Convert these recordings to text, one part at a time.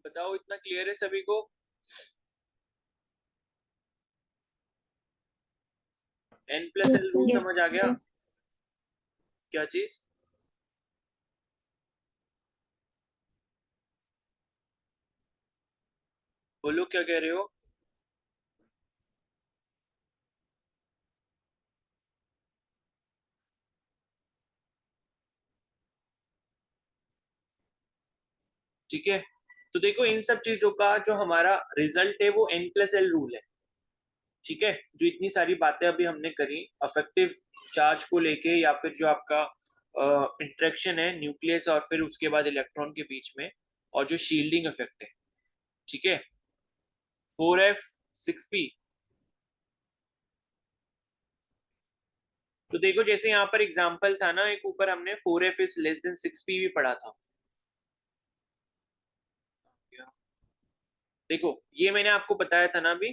बताओ, इतना क्लियर है सभी को? n plus yes L rule sir. समझ आ गया? क्या चीज? बोलो क्या कह रहे हो? ठीक है, तो देखो इन सब चीजों का जो हमारा रिजल्ट है वो n प्लस एल रूल है। ठीक है, जो इतनी सारी बातें अभी हमने करी अफेक्टिव चार्ज को लेके, या फिर जो आपका इंटरेक्शन है न्यूक्लियस और फिर उसके बाद इलेक्ट्रॉन के बीच में, और जो शील्डिंग इफेक्ट है। ठीक है, 4f6p। तो देखो जैसे यहाँ पर एग्जांपल था ना, एक ऊपर हमने 4f is less than 6p भी पढ़ा था। देखो ये मैंने आपको बताया था ना अभी।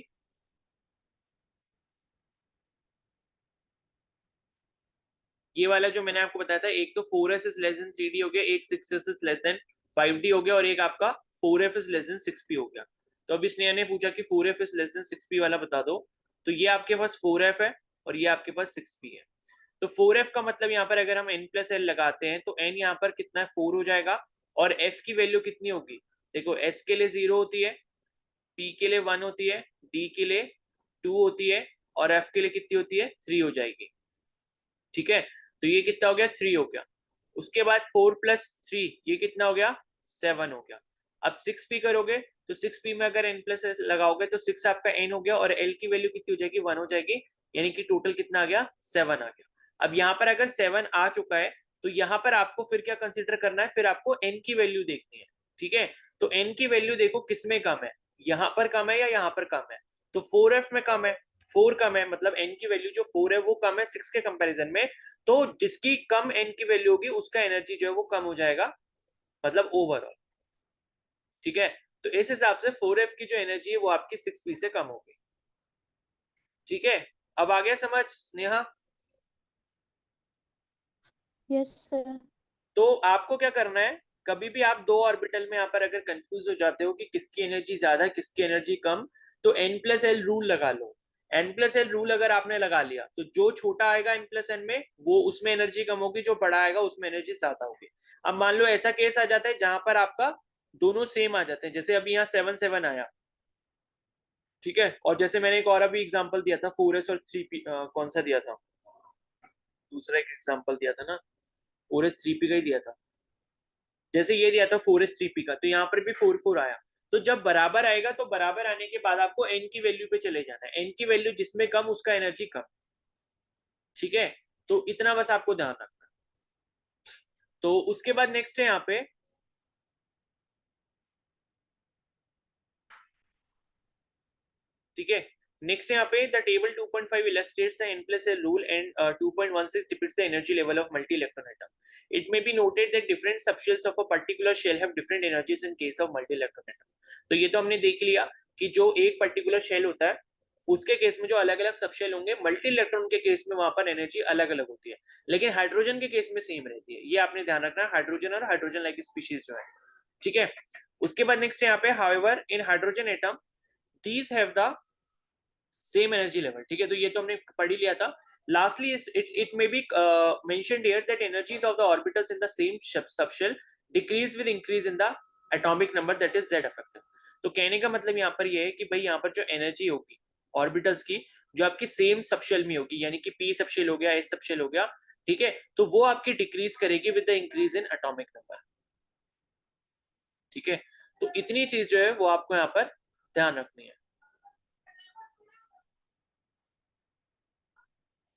ये वाला जो मैंने आपको बताया था, एक तो 4s is less than 3d हो गया, एक 6s is less than 5d हो गया, और एक आपका 4f is less than 6p हो गया। तो अब इस नया ने पूछा कि 4f is less than 6p वाला बता दो। तो ये आपके पास 4f है और ये आपके पास 6p है। तो 4f का मतलब यहाँ पर अगर हम n प्लस एल लगाते हैं तो n यहाँ पर कितना है, 4 हो जाएगा। और f की वैल्यू कितनी होगी? देखो s के लिए 0 होती है, p के लिए 1 होती है, d के लिए 2 होती है, और f के लिए कितनी होती है, 3 हो जाएगी। ठीक है, तो ये कितना हो गया, 3 हो गया। उसके बाद 4 + 3 ये कितना हो गया, 7 हो गया। अब 6p करोगे तो 6p में अगर n प्लस लगाओगे तो 6 आपका n हो गया, और l की वैल्यू कितनी हो जाएगी, 1 हो जाएगी। यानी कि टोटल कितना आ गया, 7 आ गया। अब यहाँ पर अगर 7 आ चुका है तो यहाँ पर आपको फिर क्या कंसिडर करना है, फिर आपको n की वैल्यू देखनी है। ठीक है, तो n की वैल्यू देखो किसमें कम है, यहाँ पर कम है या यहाँ पर कम है। तो 4f में कम है, 4 कम है, मतलब n की वैल्यू जो 4 है वो कम है 6 के कंपैरिजन में। तो जिसकी कम n की वैल्यू होगी उसका एनर्जी जो है वो कम हो जाएगा, मतलब ओवरऑल। ठीक है, तो इस हिसाब से 4f की जो एनर्जी है वो आपकी 6p से कम होगी। ठीक है, अब आ गया समझ स्नेहा? Yes sir. तो आपको क्या करना है, कभी भी आप दो ऑर्बिटल में यहाँ पर अगर कंफ्यूज हो जाते हो कि किसकी एनर्जी ज्यादा किसकी एनर्जी कम, तो n प्लस एल रूल लगा लो। n प्लस एल रूल अगर आपने लगा लिया तो जो छोटा आएगा n प्लस एन में वो उसमें एनर्जी कम होगी, जो बड़ा आएगा उसमें एनर्जी ज्यादा होगी। अब मान लो ऐसा केस आ जाता है जहां पर आपका दोनों सेम आ जाते हैं, जैसे अभी यहाँ 7 7 आया। ठीक है, और जैसे मैंने एक और अभी एग्जांपल दिया था 4s और 3p, कौन सा दिया था, दूसरा एक एग्जांपल दिया था ना, 4s 3p का ही दिया था। जैसे ये दिया था 4s 3p का, तो यहाँ पर भी 4 4 आया। तो जब बराबर आएगा तो बराबर आने के बाद आपको n की वैल्यू पे चले जाना है, n की वैल्यू जिसमें कम उसका एनर्जी कम। ठीक है, तो इतना बस आपको ध्यान रखना। तो उसके बाद नेक्स्ट है यहाँ पे, ठीक है, नेक्स्ट यहाँ पे the table 2.5 illustrates the n plus l rule, and 2.16 depicts the energy level of multi electron atom. It may be noted that different subshells of a particular shell have different energies in case of multi electron atom. तो ये तो हमने देख लिया कि जो एक particular shell होता है उसके केस में जो अलग अलग सबशेल होंगे, मल्टी इलेक्ट्रॉन के केस में वहां पर एनर्जी अलग अलग होती है, लेकिन हाइड्रोजन के केस में सेम रहती है। ये आपने ध्यान रखना, हाइड्रोजन और हाइड्रोजन लाइक स्पीशीज जो है। ठीक है, उसके बाद नेक्स्ट यहाँ पे, however in hydrogen atom these have the same energy level. ठीक है, तो ये तो हमने पढ़ ही लिया था। Lastly it may be mentioned here that energies of the orbitals in the same subshell decrease with increase in the atomic number, that is z effective। तो कहने का मतलब यहाँ पर ये है कि भाई यहाँ पर जो एनर्जी होगी ऑर्बिटल्स की, जो आपकी सेम सबशेल में होगी, यानी कि p सबशेल हो गया, s सबशेल हो गया, ठीक है, तो वो आपकी डिक्रीज करेगी with the increase in atomic number. ठीक है, तो इतनी चीज जो है वो आपको यहाँ पर ध्यान रखनी है।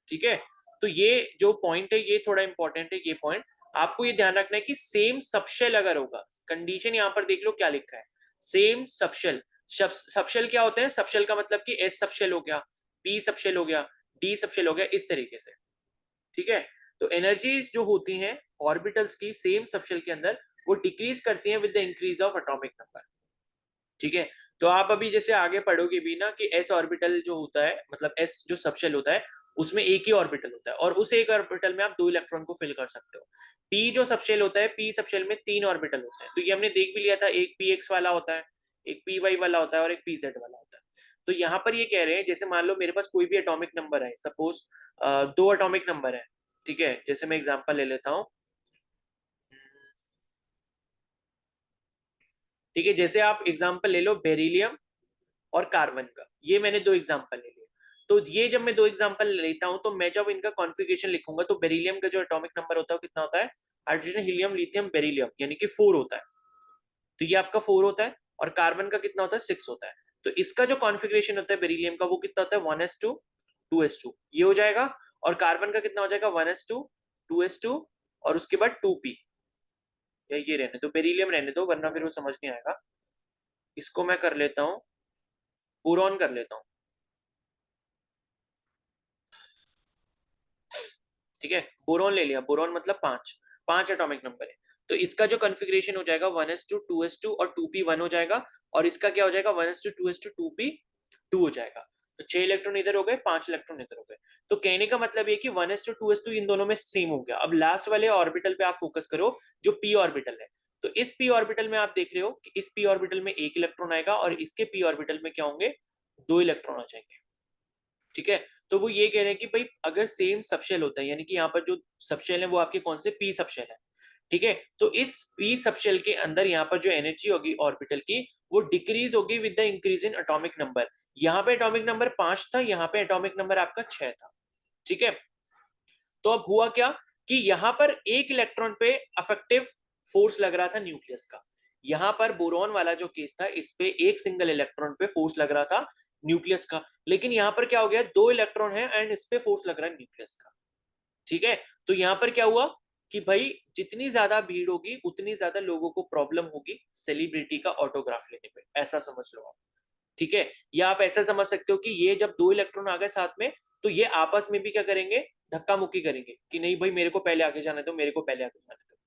ठीक है, तो ये जो पॉइंट है ये थोड़ा इंपॉर्टेंट है, ये पॉइंट आपको ये ध्यान रखना है कि सेम सबशेल अगर होगा, कंडीशन यहाँ पर देख लो क्या लिखा है, सेम सबशेल। सबशेल क्या होते हैं, सबशेल का मतलब कि एस सबशेल हो गया, पी सबशेल हो गया, डी सबशेल हो गया, इस तरीके से। ठीक है, तो एनर्जीज जो होती हैं ऑर्बिटल्स की सेम सबशेल के अंदर, वो डिक्रीज करती हैं with the increase of atomic number. ठीक है, तो आप अभी जैसे आगे पढ़ोगे भी ना कि एस ऑर्बिटल जो होता है, मतलब एस जो सबशेल होता है उसमें एक ही ऑर्बिटल होता है और उस एक ऑर्बिटल में आप 2 इलेक्ट्रॉन को फिल कर सकते हो। पी जो सबशेल होता है, पी सबशेल में 3 ऑर्बिटल होते हैं, तो ये हमने देख भी लिया था, एक पी एक्स वाला होता है, एक पी वाई वाला होता है और एक पी जेड वाला होता है। तो यहाँ पर ये कह रहे हैं, जैसे मान लो मेरे पास कोई भी एटॉमिक नंबर है, सपोज 2 एटॉमिक नंबर है, ठीक है, जैसे मैं एग्जांपल ले लेता हूँ, ठीक है, जैसे आप एग्जांपल ले लो बेरिलियम और कार्बन का, ये मैंने 2 एग्जांपल ले लिए। तो ये जब मैं 2 एग्जांपल लेता हूँ, तो मैं जब इनका कॉन्फ़िगरेशन लिखूंगा, तो बेरिलियम का जो एटॉमिक नंबर होता है वो कितना होता है, हाइड्रोजन हीलियम लिथियम बेरिलियम, यानी कि 4 होता है, तो ये आपका 4 होता है, और कार्बन का कितना होता है, 6 होता है। तो इसका जो कॉन्फ़िगरेशन होता है बेरिलियम का, वो कितना होता है, 1s2 2s2, ये हो जाएगा। और कार्बन का कितना हो जाएगा, 1s2 2s2 और उसके बाद 2p, या ये रहने दो, बेरिलियम रहने दो, वरना फिर वो समझ नहीं आएगा। इसको मैं कर लेता हूँ, बोरॉन कर लेता हूँ, ठीक है, बोरॉन ले लिया, बोरॉन मतलब 5 एटॉमिक नंबर है। तो इसका जो कॉन्फ़िगरेशन हो जाएगा 1s2 2s2 और 2p1 हो जाएगा, और इसका क्या हो जाएगा, 1s2 2s2 2p2 हो जाएगा। तो 6 इलेक्ट्रॉन इधर हो गए, 5 इलेक्ट्रॉन इधर हो गए। तो कहने का मतलब ये कि 1s2 2s2 इन दोनों में सेम हो गया। अब लास्ट वाले ऑर्बिटल पे आप फोकस करो, जो p ऑर्बिटल है। तो इस p ऑर्बिटल में आप देख रहे हो कि इस p ऑर्बिटल में 1 इलेक्ट्रॉन आएगा, और इसके p ऑर्बिटल में क्या होंगे, 2 इलेक्ट्रॉन आ जाएंगे, ठीक है। तो वो ये कह रहे हैं कि भाई अगर सेम सबशेल होता है, यानी कि यहाँ पर जो सबशेल है वो आपके कौन से, पी सबशेल है, ठीक है, तो इस पी सबशेल के अंदर यहाँ पर जो एनर्जी होगी ऑर्बिटल की, वो डिक्रीज होगी with the increase in atomic number. यहाँ पे एटॉमिक नंबर 5 था, यहाँ पे एटॉमिक नंबर आपका 6 था, ठीक है। तो अब हुआ क्या कि यहाँ पर एक इलेक्ट्रॉन पे अफेक्टिव फोर्स लग रहा था न्यूक्लियस का। यहाँ पर बोरॉन वाला जो केस था, इस पे एक सिंगल इलेक्ट्रॉन पे फोर्स लग रहा था न्यूक्लियस का, लेकिन यहाँ पर क्या हो गया, 2 इलेक्ट्रॉन है एंड इस पे फोर्स लग रहा है न्यूक्लियस का, ठीक है। तो यहाँ पर क्या हुआ कि भाई जितनी ज्यादा भीड़ होगी उतनी ज्यादा लोगों को प्रॉब्लम होगी सेलिब्रिटी का ऑटोग्राफ लेने पे, ऐसा समझ लो आप, ठीक है। या आप ऐसा समझ सकते हो कि ये जब 2 इलेक्ट्रॉन आ गए साथ में, तो ये आपस में भी क्या करेंगे, धक्का मुक्की करेंगे कि नहीं भाई मेरे को पहले आगे जाने दो, मेरे को पहले आगे जाने दो,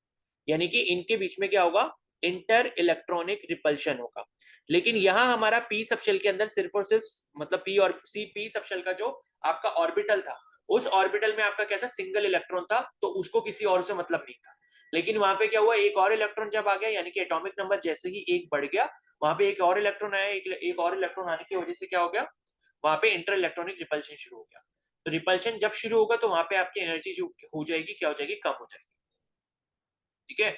यानी कि इनके बीच में क्या होगा, इंटर इलेक्ट्रॉनिक रिपल्शन होगा। लेकिन यहां हमारा पी सबशेल के अंदर सिर्फ और सिर्फ, मतलब पी और सी, पी सबशेल का जो आपका ऑर्बिटल था, उस ऑर्बिटल में आपका क्या था, सिंगल इलेक्ट्रॉन था, तो उसको किसी और से मतलब नहीं था। लेकिन वहां पे क्या हुआ, एक और इलेक्ट्रॉन जब आ गया, यानी कि एटॉमिक नंबर जैसे ही एक बढ़ गया, वहां पे एक और इलेक्ट्रॉन आया, एक और इलेक्ट्रॉन आने की वजह से क्या हो गया, वहां पे इंटर इलेक्ट्रॉनिक रिपल्शन शुरू हो गया। तो रिपल्शन जब शुरू होगा, तो वहां पे आपकी एनर्जी जो हो जाएगी, क्या हो जाएगी, कम हो जाएगी, ठीक है।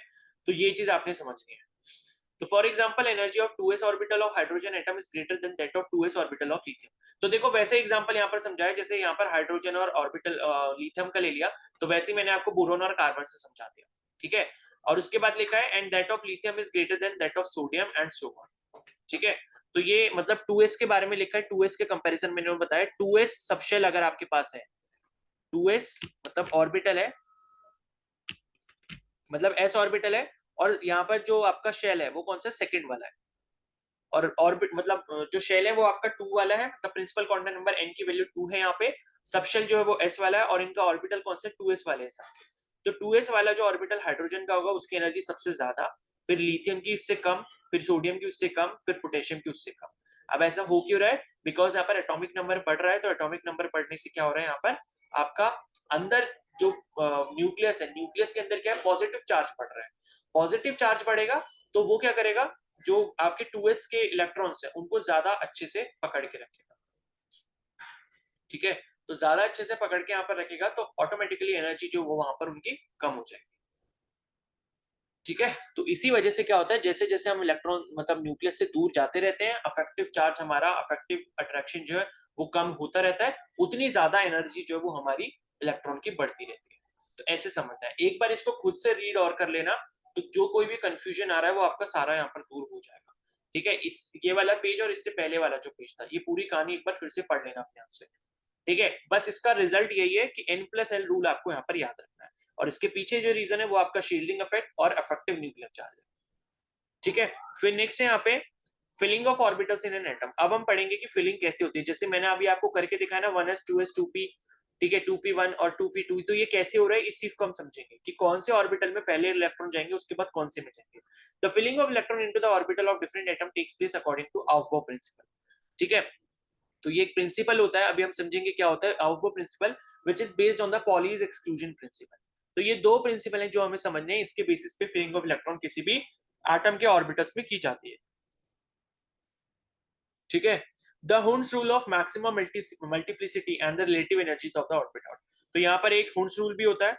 तो ये चीज आपने समझनी है। तो for example energy of 2s orbital of hydrogen atom is greater than that of 2s orbital of lithium. तो देखो वैसे एग्जांपल यहाँ पर समझाया, जैसे यहाँ पर हाइड्रोजन और ऑर्बिटल लिथियम का ले लिया, तो वैसे ही मैंने आपको बोरोन और कार्बन से समझा दिया, ठीक है। और उसके बाद लिखा है and that of lithium is greater than that of sodium and so on, ठीक है। तो ये मतलब 2s के बारे में लिखा है, 2s के कंपैरिजन मैंने बताया, 2s सबशेल अगर आपके पास है, 2s मतलब ऑर्बिटल है, मतलब s ऑर्बिटल है, और यहाँ पर जो आपका शेल है वो कौन सा, सेकंड वाला है, और ऑर्बिट मतलब जो शेल है वो आपका 2 वाला है, मतलब प्रिंसिपल क्वांटम नंबर n की वैल्यू 2 है यहाँ पे। सबशेल जो है वो s वाला है, और इनका ऑर्बिटल कौन सा, 2s वाले है साथ। तो 2s वाला जो ऑर्बिटल हाइड्रोजन का होगा, उसकी एनर्जी सबसे ज्यादा, फिर लिथियम की उससे कम, फिर सोडियम की उससे कम, फिर पोटेशियम की उससे कम। अब ऐसा हो क्यों रहा है, बिकॉज यहाँ पर एटॉमिक नंबर बढ़ रहा है, तो एटॉमिक नंबर बढ़ने से क्या हो रहा है, यहाँ पर आपका अंदर जो न्यूक्लियस है, न्यूक्लियस के अंदर क्या है, पॉजिटिव चार्ज बढ़ रहा है। पॉजिटिव चार्ज बढ़ेगा तो वो क्या करेगा, जो आपके 2s के इलेक्ट्रॉन्स हैं उनको ज्यादा अच्छे से पकड़ के रखेगा, ठीक है। तो ज्यादा अच्छे से पकड़ के यहाँ पर रखेगा, तो ऑटोमेटिकली एनर्जी जो वो वहां पर उनकी कम हो जाएगी, ठीक है। तो इसी वजह से क्या होता है, जैसे जैसे हम इलेक्ट्रॉन मतलब न्यूक्लियस से दूर जाते रहते हैं, अफेक्टिव चार्ज हमारा, अफेक्टिव अट्रैक्शन जो है वो कम होता रहता है, उतनी ज्यादा एनर्जी जो है वो हमारी इलेक्ट्रॉन की बढ़ती रहती है। तो ऐसे समझना है, एक बार इसको खुद से रीड और कर लेना, तो जो कोई भी कंफ्यूजन आ रहा है वो आपका सारा यहाँ पर दूर हो जाएगा, ठीक है। इस ये वाला पेज और इससे पहले वाला जो पेज था, ये पूरी कहानी एक बार फिर से पढ़ लेना अपने आप से, ठीक है। बस इसका रिजल्ट यही है कि n+l रूल आपको यहाँ पर याद रखना है, और इसके पीछे जो रीजन है वो आपका शील्डिंग इफेक्ट और अफेक्टिव न्यूक्लियर चार्ज है, ठीक है। फिर नेक्स्ट है यहाँ पे filling of orbitals in an atom. अब हम पढ़ेंगे कि फिलिंग कैसे होती है, जैसे मैंने अभी आपको करके दिखाया ना, 1s 2s 2p, ठीक है, 2p1 और 2p2, तो ये कैसे हो रहा है, इस चीज को हम समझेंगे कि कौन से ऑर्बिटल में पहले इलेक्ट्रॉन जाएंगे, उसके बाद कौन से में जाएंगे। The filling of electron into the orbital of different atom takes place according to Aufbau principle, ठीक है। तो ये एक प्रिंसिपल होता है, अभी हम समझेंगे क्या होता है aufbau principle, which is based on the Pauli's exclusion principle. तो ये दो प्रिंसिपल हैं जो हमें समझने हैं, इसके बेसिस पे फिलिंग ऑफ इलेक्ट्रॉन किसी भी एटम के ऑर्बिटल्स में की जाती है। ठीक है, the Hund's rule of maximum multiplicity and the relative energy of the orbital. तो यहाँ पर एक हुन्स रूल भी होता है,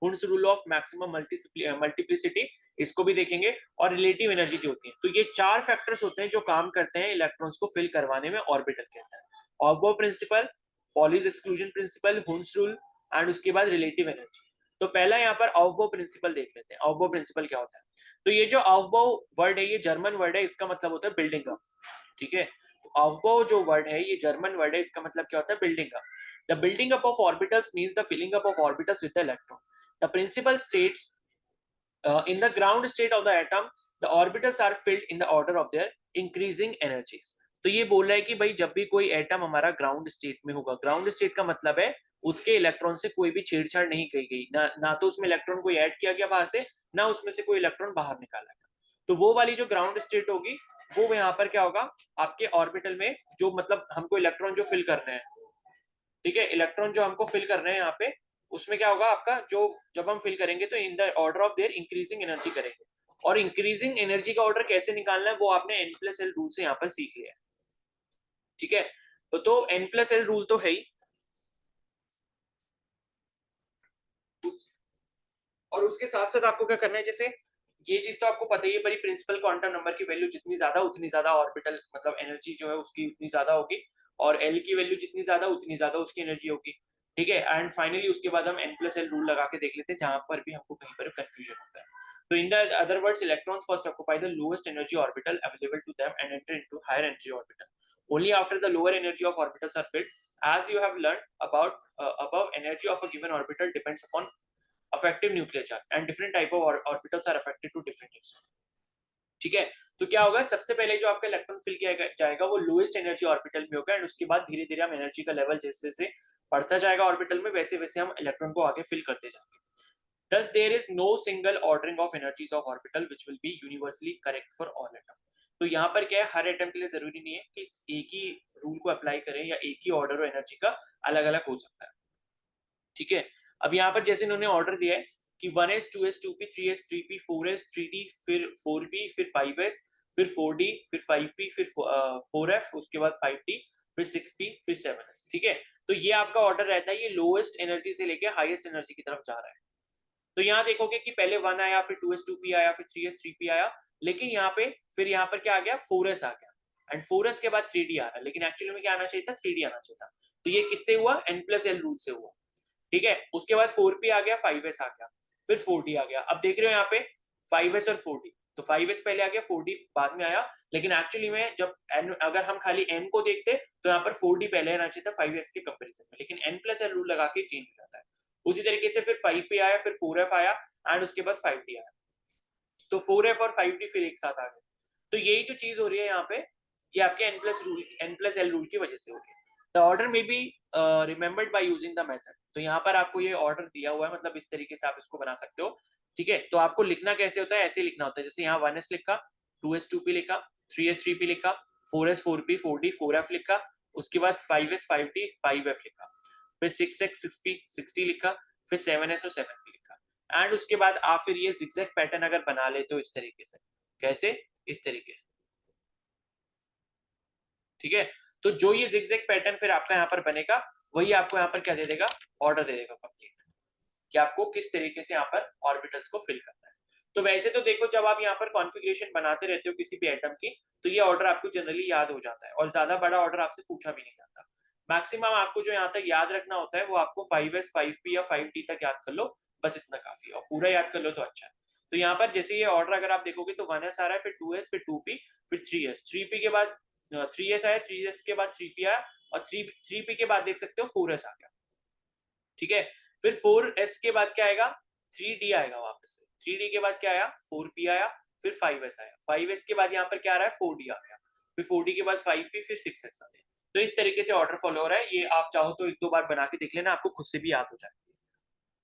Hund's rule of maximum multiplicity, इसको भी देखेंगे, और रिलेटिव एनर्जी जो होती है। तो ये चार फैक्टर्स होते हैं जो काम करते हैं इलेक्ट्रॉन्स को फिल करवाने में ऑर्बिटल के अंदर। Aufbau principle, Pauli's exclusion principle, Hund's rule and उसके बाद रिलेटिव एनर्जी। तो पहला यहाँ पर ऑफबो प्रिंसिपल देख लेते हैं। ऑफबो प्रिंसिपल क्या होता है? तो ये जो ऑफबो वर्ड है ये जर्मन वर्ड है, इसका मतलब होता है बिल्डिंग अप। ठीक है, तो ऑफबो जो वर्ड है ये जर्मन वर्ड है, इसका मतलब क्या होता है? Building up. The building up of orbitals means the filling up of orbitals with the electron. The principal states in the ground state of the atom, the orbitals are filled in the order of their increasing energies. तो ये बोल रहा है कि भाई जब भी कोई एटम हमारा ग्राउंड स्टेट में होगा, ग्राउंड स्टेट का मतलब है उसके इलेक्ट्रॉन से कोई भी छेड़छाड़ नहीं की गई, ना तो उसमें इलेक्ट्रॉन कोई ऐड किया गया बाहर से, ना उसमें से कोई इलेक्ट्रॉन बाहर निकाला गया। तो वो वाली जो ग्राउंड स्टेट होगी वो यहाँ पर क्या होगा, आपके ऑर्बिटल में जो मतलब हमको इलेक्ट्रॉन जो फिल करने हैं, ठीक है, इलेक्ट्रॉन जो हमको फिल करने हैं यहाँ पे, उसमें क्या होगा आपका, जो जब हम फिल करेंगे तो in the order of their increasing energy करेंगे। और इंक्रीजिंग एनर्जी का ऑर्डर कैसे निकालना है वो आपने n+l रूल से यहाँ पर सीख लिया है। ठीक है, तो n+l रूल तो है ही, और उसके साथ साथ आपको क्या करना है, जैसे ये चीज तो आपको पता ही है, बड़ी प्रिंसिपल क्वांटम नंबर की वैल्यू जितनी ज्यादा उतनी ज्यादा ऑर्बिटल मतलब एनर्जी जो है उसकी उतनी ज्यादा होगी, और एल की वैल्यू जितनी ज्यादा उतनी ज्यादा उसकी एनर्जी होगी। ठीक है, एंड फाइनली उसके बाद हम n+l रूल लगा के देख लेते हैं जहां पर भी हमको कहीं पर कंफ्यूजन होता है। तो in the other words, electrons first occupy the lowest energy orbital available to them and enter into higher energy orbital. Only after the lower energy of orbitals are filled, as you have learned about above, energy of a given orbital depends upon affective nuclear charge and different type of orbitals are affected to different extent। ठीक है, तो क्या होगा, सबसे पहले जो आपका electron fill किया जाएगा वो लोएस्ट एनर्जी ऑर्बिटल में होगा, एंड उसके बाद धीरे धीरे हम एनर्जी का लेवल जैसे जैसे बढ़ता जाएगा ऑर्बिटल में, वैसे वैसे हम इलेक्ट्रॉन को आगे फिल करते जाएंगे। Thus there is no single ordering of energies of orbital which will be universally correct for all atom। तो यहाँ पर क्या है, हर एटम के लिए जरूरी नहीं है कि एक ही रूल को अप्लाई करें या एक ही ऑर्डर हो एनर्जी का, अलग अलग हो सकता है। ठीक है, अब यहाँ पर जैसे इन्होंने ऑर्डर दिया है कि 1s 2s 2p 3s 3p 4s 3d फिर 4p फिर 5s फिर 4d फिर 5p फिर 4f उसके बाद 5d फिर 6p फिर 7s। ठीक है, तो ये आपका ऑर्डर रहता है, ये लोएस्ट एनर्जी से लेके हाईएस्ट एनर्जी की तरफ जा रहा है। तो यहाँ देखोगे कि पहले 1 आया, फिर 2s 2p आया, फिर 3s 3p आया, लेकिन यहाँ पे फिर यहाँ पर क्या आ गया, 4s आ गया, एंड 4s के बाद 3d आ रहा है, लेकिन एक्चुअली में क्या आना चाहिए था, 3d आना चाहिए था। तो ये किससे हुआ, n+l रूल से हुआ। ठीक है, उसके बाद 4p आ गया, 5s आ गया, फिर 4d आ गया। अब देख रहे हो यहाँ पे 5s और 4d, तो 5s पहले आ गया, 4d बाद में आया, लेकिन एक्चुअली में जब n, अगर हम खाली n को देखते तो यहाँ पर 4d पहले आना चाहिए था 5s के कंपैरिजन में, लेकिन n+l रूल लगा के चेंज हो जाता है। उसी तरीके से फिर 5p आया, फिर 4f आया, एंड उसके बाद 5d आया, तो 4f और 5d फिर एक साथ आ गए। तो यही जो चीज हो रही है यहाँ पे, ये आपके n+l रूल की वजह से हो रही है। द ऑर्डर में be remembered by using the method. तो यहाँ पर आपको ये ऑर्डर दिया हुआ है, मतलब इस तरीके से आप इसको बना सकते हो। ठीक है, तो आपको लिखना कैसे होता है, ऐसे लिखना होता है, जैसे यहाँ 1s लिखा, 2s 2p लिखा, 3s 3p लिखा, 4s 4p 4d 4f लिखा, उसके बाद 5s 5d 5f लिखा, फिर 6x 6p 6d लिखा, फिर 7s और 7p लिखा, एंड उसके बाद आप फिर ये जिगजैग पैटर्न अगर बना लेते हो इस तरीके से, कैसे, इस तरीके से। ठीक है, तो जो ये जिगजैग पैटर्न फिर आपका यहाँ पर बनेगा, वही आपको यहाँ पर क्या दे देगा, ऑर्डर दे देगा कंप्लीट, कि आपको किस तरीके से यहाँ पर ऑर्बिटल्स को फिल करना है। तो वैसे तो देखो, जब आप यहाँ पर कॉन्फ़िगरेशन बनाते रहते हो किसी भी एटम की, तो ये ऑर्डर आपको जनरली याद हो जाता है, और ज्यादा बड़ा ऑर्डर आपसे पूछा भी नहीं जाता। मैक्सिमम आपको जो यहाँ तक याद रखना होता है वो आपको 5s 5p या 5d तक याद कर लो, बस इतना काफी है, और पूरा याद कर लो तो अच्छा है। तो यहाँ पर जैसे ये ऑर्डर अगर आप देखोगे तो 1s आ रहा है, फिर 2s फिर 2p फिर 3s, 3p के बाद 3s आया, 3s के बाद 3p आया, और 3p के बाद देख सकते हो 4s आ गया। ठीक है, फिर 4s के बाद क्या आएगा, 3d आएगा वापस से, 3d के बाद क्या आया, 4p आया, फिर 5s आया, 5s के बाद यहाँ पर क्या आ रहा है, 4d आ गया, फिर 4d के बाद 5p फिर 6s आ गया। तो इस तरीके से ऑर्डर फॉलो हो रहा है, ये आप चाहो तो एक दो बार बना के देख लेना, आपको खुद से भी याद हो जाएगा।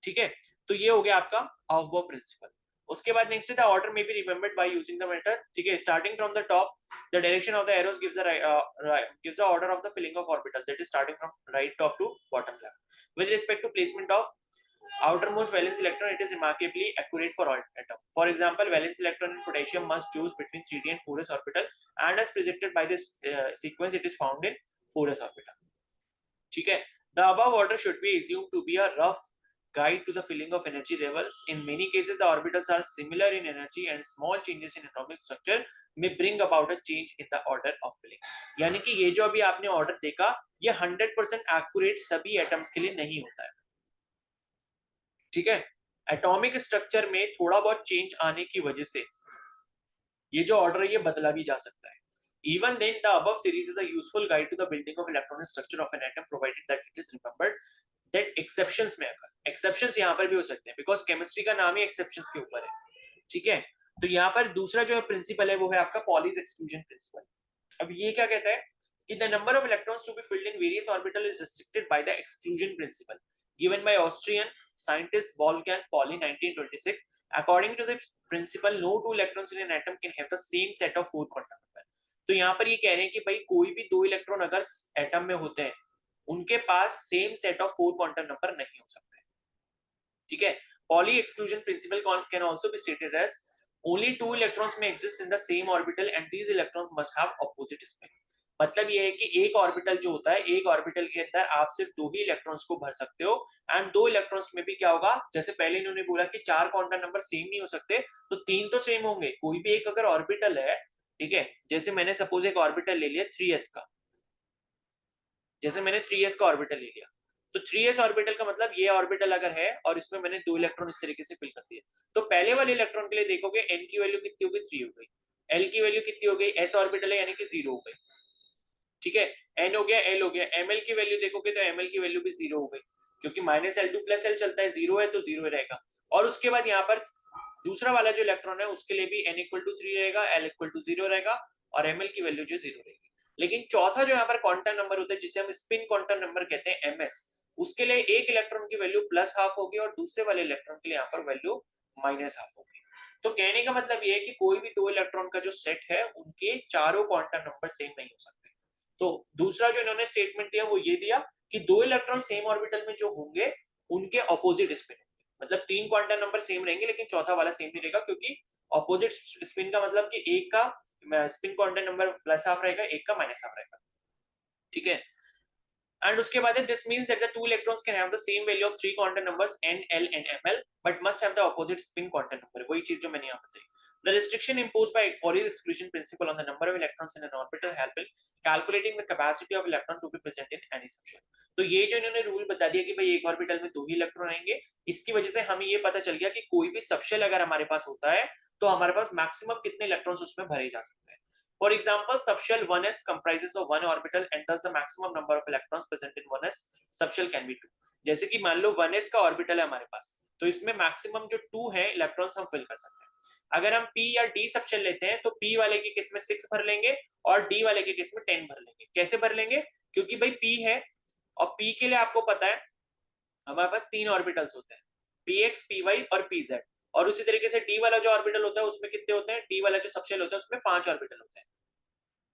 ठीक है, तो ये हो गया आपका ऑफबो प्रिंसिपल। उसके बाद नेक्स्ट द ऑर्डर में be remembered by using the method, ठीक है, starting from the top the direction of the arrows gives the order of the filling of orbitals, that is starting from right top to bottom left. With respect to placement of outermost valence electron, it is remarkably accurate for all atom. For example, valence electron in potassium must choose between 3d and 4s orbital, and as presented by this sequence, it is found in 4s orbital. ठीक है, the above order should be assumed to be a rough guide to the filling of energy levels. In many cases, the orbitals are similar in energy, and small changes in atomic structure may bring about a change in the order of filling. यानी कि ये जो अभी आपने order देखा, ये 100% accurate सभी atoms के लिए नहीं होता है, ठीक है। एटॉमिक स्ट्रक्चर में थोड़ा बहुत चेंज आने की वजह से ये जो ऑर्डर है ये बदला भी जा सकता है। Even then, the above series is a useful guide to the building of electronic structure of an atom, provided that it is remembered that exceptions में अगर exceptions यहाँ पर भी हो सकते हैं, because chemistry का नाम ही exceptions के ऊपर है, ठीक है। तो यहाँ पर दूसरा जो है प्रिंसिपल है वो है आपका Pauli's exclusion principle। अब ये क्या कहता है कि the number of electrons to be filled in various orbital is restricted by the exclusion principle given by Austrian scientist Wolfgang Pauli 1926. According to this principle, no two electrons in an atom can have the same set of 4 quantum number. तो यहाँ पर ये कह रहे हैं कि भाई कोई भी 2 इलेक्ट्रॉन अगर एटम में होते हैं, उनके पास same set of 4 quantum number नहीं हो सकते, ठीक है। Pauli exclusion principle can also be stated as only 2 electrons may exist in the same orbital and these electrons must have opposite spin. मतलब ये है कि एक ऑर्बिटल जो होता है, एक ऑर्बिटल के अंदर आप सिर्फ 2 ही इलेक्ट्रॉन्स को भर सकते हो, एंड 2 इलेक्ट्रॉन्स में भी क्या होगा, जैसे पहले इन्होंने बोला कि 4 क्वांटम नंबर सेम नहीं हो सकते, तो 3 तो सेम होंगे। कोई भी एक अगर ऑर्बिटल है, ठीक है, जैसे मैंने सपोज एक ऑर्बिटल ले लिया 3s का, जैसे मैंने 3s का ऑर्बिटल ले लिया, तो 3s ऑर्बिटल का मतलब ये ऑर्बिटल अगर है और इसमें मैंने 2 इलेक्ट्रॉन इस तरीके से फिल कर दिए, तो पहले वाले इलेक्ट्रॉन के लिए देखोगे n की वैल्यू कितनी हो गई, 3 हो गई, l की वैल्यू कितनी हो गई, s ऑर्बिटल है यानी कि 0 हो गई, ठीक है, n हो गया, l हो गया, ml की वैल्यू देखोगे तो ml की वैल्यू भी 0 हो गई, क्योंकि -L2 + L चलता है, 0 है तो 0 रहेगा। और उसके बाद यहाँ पर दूसरा वाला जो इलेक्ट्रॉन है उसके लिए भी n = 3 रहेगा, l = 0 रहेगा और ml की वैल्यू जो 0 रहेगी। लेकिन चौथा जो यहाँ पर क्वांटम नंबर होता है जिसे हम स्पिन क्वांटम नंबर कहते हैं ms, उसके लिए एक इलेक्ट्रॉन की वैल्यू +½ होगी और दूसरे वाले इलेक्ट्रॉन के लिए यहाँ पर वैल्यू -½ होगी। तो कहने का मतलब ये है कि कोई भी 2 इलेक्ट्रॉन का जो सेट है उनके चारों क्वांटम नंबर सेम नहीं हो सकते। तो दूसरा जो इन्होंने स्टेटमेंट दिया वो ये दिया कि 2 इलेक्ट्रॉन सेम ऑर्बिटल में जो होंगे उनके ऑपोजिट स्पिन, मतलब 3 क्वांटम नंबर सेम रहेंगे लेकिन चौथा वाला सेम नहीं रहेगा, क्योंकि ऑपोजिट स्पिन का मतलब कि एक का स्पिन क्वांटम नंबर +½ रहेगा, एक का -½ रहेगा, ठीक है। एंड उसके बाद है this means that the 2 electrons can have the same value of 3 quantum numbers n, l and ml but must have the opposite spin quantum number. वही चीज जो मैंने यहाँ बताई। The restriction imposed by Pauli's exclusion principle on the number of electrons in an orbital help in calculating the capacity of electron to be present in any subshell. तो ये जो इन्होंने रूल बता दिया कि भाई एक ऑर्बिटल में 2 ही इलेक्ट्रॉन रहेंगे, इसकी वजह से हमें ये पता चल गया कि कोई भी सबशेल अगर हमारे पास होता है तो हमारे पास मैक्सिमम कितने इलेक्ट्रॉन्स उसमें भरे जा सकते हैं। For example, subshell 1s comprises of one orbital and thus the maximum number of electrons present in 1s subshell can be 2. जैसे कि मान लो 1s का ऑर्बिटल है हमारे पास, तो इसमें मैक्सिमम जो 2 है इलेक्ट्रॉन्स हम फिल कर सकते हैं। अगर हम p या d सबशेल लेते हैं तो p वाले के केस में 6 भर लेंगे और d वाले के केस में 10 भर लेंगे। कैसे भर लेंगे, क्योंकि भाई p है और p के लिए आपको पता है हमारे पास 3 ऑर्बिटल्स होते हैं, px, py और pz, और उसी तरीके से d वाला जो ऑर्बिटल होता है उसमें कितने होते हैं, d वाला जो सबशेल होता है उसमें 5 ऑर्बिटल होते हैं।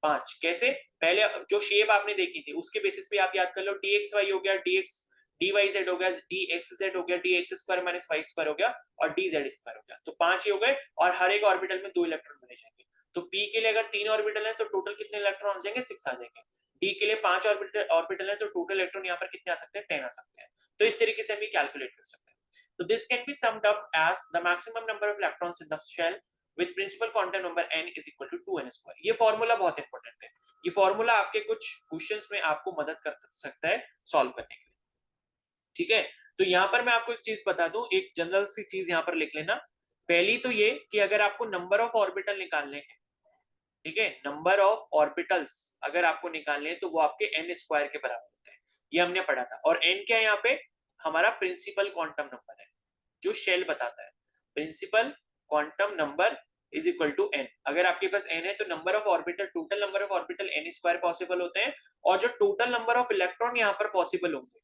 5 कैसे, पहले जो शेप आपने देखी थी उसके बेसिस पे आप याद कर लो, dxy हो गया, dyz हो गया, dxz हो गया, dx² - y² हो गया और dz² हो गया, तो 5 ही हो गए और हर एक ऑर्बिटल में 2 इलेक्ट्रॉन बने जाएंगे। तो p के लिए अगर 3 ऑर्बिटल है तो टोटल कितने इलेक्ट्रॉन आ जाएंगे, 6 आ जाएंगे। d के लिए 5 ऑर्बिटल है तो टोटल इलेक्ट्रॉन यहाँ पर कितने आ सकते हैं, 10 आ सकते हैं। तो इस तरीके से हम ये कैलकुलेट कर सकते हैं। तो this can be summed up as the maximum number of electrons in the shell with principal quantum number n is equal to 2n²। ये फॉर्मूला बहुत इंपॉर्टेंट है, ये फॉर्मूला आपके कुछ क्वेश्चंस में आपको मदद कर सकता है सॉल्व करने के लिए, ठीक है। तो यहाँ पर मैं आपको एक चीज बता दूं, एक जनरल सी चीज यहाँ पर लिख लेना। पहली तो ये कि अगर आपको नंबर ऑफ ऑर्बिटल निकालने हैं, ठीक है, नंबर ऑफ ऑर्बिटल्स अगर आपको निकालने हैं तो वो आपके n² के बराबर होते हैं, ये हमने पढ़ा था। और n क्या है यहाँ पे, हमारा प्रिंसिपल क्वांटम नंबर है जो शेल बताता है। Principal quantum number is equal to n। अगर आपके पास n है तो number of orbital, total number of orbital n² possible होते हैं, और जो टोटल नंबर ऑफ इलेक्ट्रॉन यहाँ पर पॉसिबल होंगे,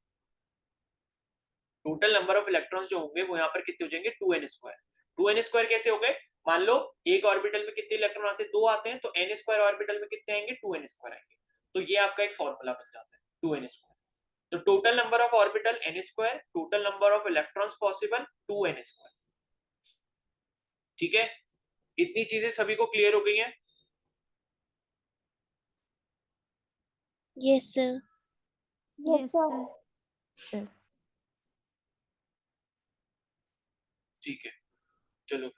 टोटल नंबर ऑफ इलेक्ट्रॉन्स जो होंगे वो यहाँ पर कितने हो जाएंगे, 2n²। 2n² कैसे हो गए? मान लो एक ऑर्बिटल में कितने इलेक्ट्रॉन आते हैं? 2 आते हैं, तो n² ऑर्बिटल में कितने आएंगे? 2n² आएंगे। तो ये आपका एक फॉर्मूला बन जाता है 2n²। तो total number of orbital n², total number of electrons possible 2n²। ठीक है, इतनी चीजें सभी को क्लियर हो गई हैं? Yes, sir. Yes, sir. ठीक है, चलो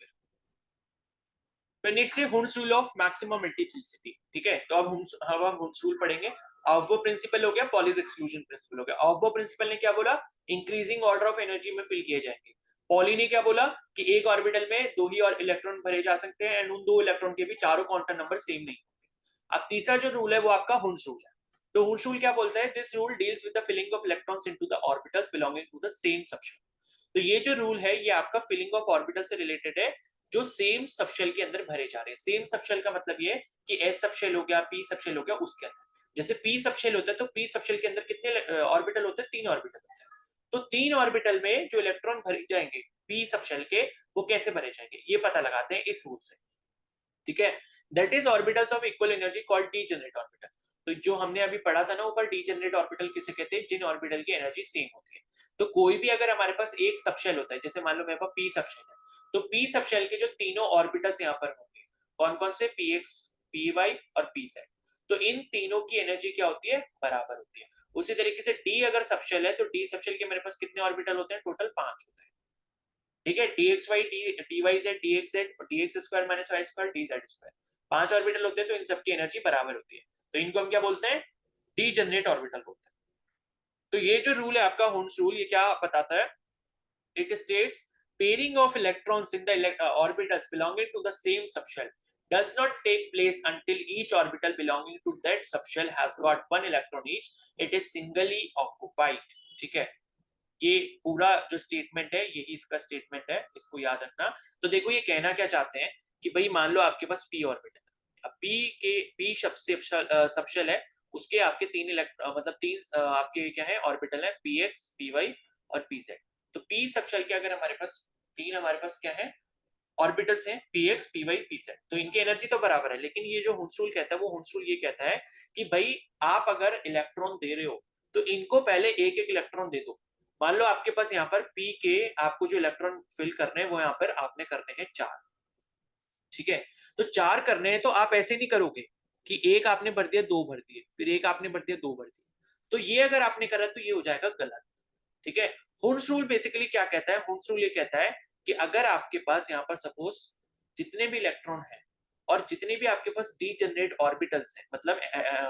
फिर नेक्स्ट है Hund's rule of maximum multiplicity. ठीक है, तो अब हम हुन्स रूल पढ़ेंगे। ऑफ प्रिंसिपल हो गया, पॉलीज एक्सक्लूजन प्रिंसिपल हो गया। ऑफ प्रिंसिपल ने क्या बोला? इंक्रीजिंग ऑर्डर ऑफ एनर्जी में फिल किए जाएंगे। पॉली ने क्या बोला कि एक ऑर्बिटल में 2 ही और इलेक्ट्रॉन भरे जा सकते हैं एंड उन 2 इलेक्ट्रॉन के भी चारों क्वांटम नंबर सेम नहीं होंगे। अब तीसरा जो रूल है वो आपका हुन्स रूल है। तो हुन्स रूल क्या बोलता है? This rule deals with the filling of electrons into the orbitals belonging to the same subshell. तो ये जो रूल है ये आपका फिलिंग ऑफ ऑर्बिटल से रिलेटेड है, जो सेम सबशेल के अंदर भरे जा रहे हैं। सेम सबशेल का मतलब ये कि एस सबशेल हो गया, पी सबशेल हो गया, उसके अंदर जैसे पी सबशेल होता है तो पी सबशेल के अंदर कितने ऑर्बिटल होते हैं? 3 ऑर्बिटल होते हैं। तो 3 ऑर्बिटल में जो इलेक्ट्रॉन भरे जाएंगे पी सबशेल के, वो कैसे भरे जाएंगे ये पता लगाते हैं इस रूल से। ठीक है, that is orbitals of equal energy called degenerate orbital. तो जो हमने अभी पढ़ा था ना ऊपर, डीजेनरेट ऑर्बिटल किसे कहते हैं? जिन ऑर्बिटल की एनर्जी सेम होती है। तो कोई भी अगर हमारे पास एक सबशेल होता है, जैसे मान लो मेरे पास पी सबशेल है, तो पी सबशेल के जो तीनों ऑर्बिटल्स यहाँ पर होंगे, कौन कौन से? px, py और pz। तो इन तीनों की एनर्जी क्या होती है? बराबर होती है। उसी तरीके से डी अगर सबशेल है तो डी सबशेल के मेरे पास कितने ऑर्बिटल होते हैं? टोटल 5 होते हैं। ठीक है, dxy dyz dxz और dx² - y² dz², 5 ऑर्बिटल होते हैं, तो इन सबकी एनर्जी बराबर होती है। तो इनको हम क्या बोलते हैं? डीजेनरेट ऑर्बिटल बोलते हैं। तो ये जो रूल है आपका हुन्स रूल, ये क्या बताता है? It states pairing of electrons in the orbitals belonging to the same subshell does not take place until each orbital belonging to that subshell has got 1 electron each. It is singly occupied. ठीक है, ये पूरा जो statement है यही इसका statement है, इसको याद रखना। तो देखो ये कहना क्या चाहते हैं कि भाई मान लो आपके पास पी ऑर्बिटल है। अब पी के पी सबशेल है, उसके आपके 3 मतलब 3 आपके क्या है? ऑर्बिटल है, पी एक्स, पी वाई और पी जेड। तो पी सबशेल के अगर हमारे पास 3 हमारे पास क्या है? ऑर्बिटल्स हैं, P X, P Y, P Z. तो इनकी एनर्जी तो बराबर है, लेकिन ये जो हुन्स रूल कहता है वो हुन्स रूल ये कहता है कि भाई आप अगर इलेक्ट्रॉन दे रहे हो तो इनको पहले एक एक इलेक्ट्रॉन दे दो। मान लो आपके पास यहाँ पर पी के आपको जो इलेक्ट्रॉन फिल करने हैं वो यहाँ पर आपने करने हैं 4। ठीक है, तो 4 करने हैं, तो आप ऐसे नहीं करोगे कि एक आपने भर दिया, 2 भर दिए, फिर एक आपने भर दिया, 2 भर दिए। तो ये अगर आपने करा तो ये हो जाएगा गलत। ठीक है, हुन्स रूल बेसिकली क्या कहता है? हुन्स रूल ये कहता है कि अगर आपके पास यहाँ पर सपोज जितने भी इलेक्ट्रॉन है और जितने भी आपके पास डीजेनरेट ऑर्बिटल्स हैं, मतलब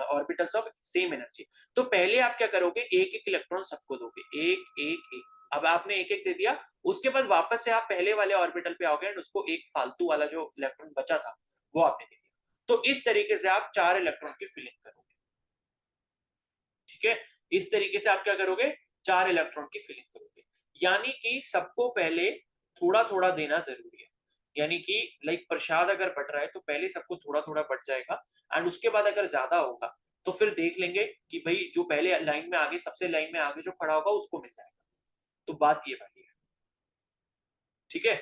ऑर्बिटल्स ऑफ सेम एनर्जी, तो पहले आप क्या करोगे? एक एक इलेक्ट्रॉन सबको दोगे, एक एक एक। अब आपने एक एक दे दिया, उसके बाद वापस से आप पहले वाले ऑर्बिटल पे आओगे एंड उसको एक फालतू वाला जो इलेक्ट्रॉन बचा था वो आपने दे दिया। तो इस तरीके से आप 4 इलेक्ट्रॉन की फिलिंग करोगे। ठीक है, इस तरीके से आप क्या करोगे? 4 इलेक्ट्रॉन की फिलिंग करोगे। यानी कि सबको पहले थोड़ा थोड़ा देना जरूरी है। यानी कि लाइक प्रसाद अगर बट रहा है तो पहले सबको थोड़ा थोड़ा बट जाएगा एंड उसके बाद अगर ज्यादा होगा तो फिर देख लेंगे कि भाई जो पहले लाइन में आगे, सबसे लाइन में आगे जो खड़ा होगा उसको मिल जाएगा। तो बात ये वाली है। ठीक है,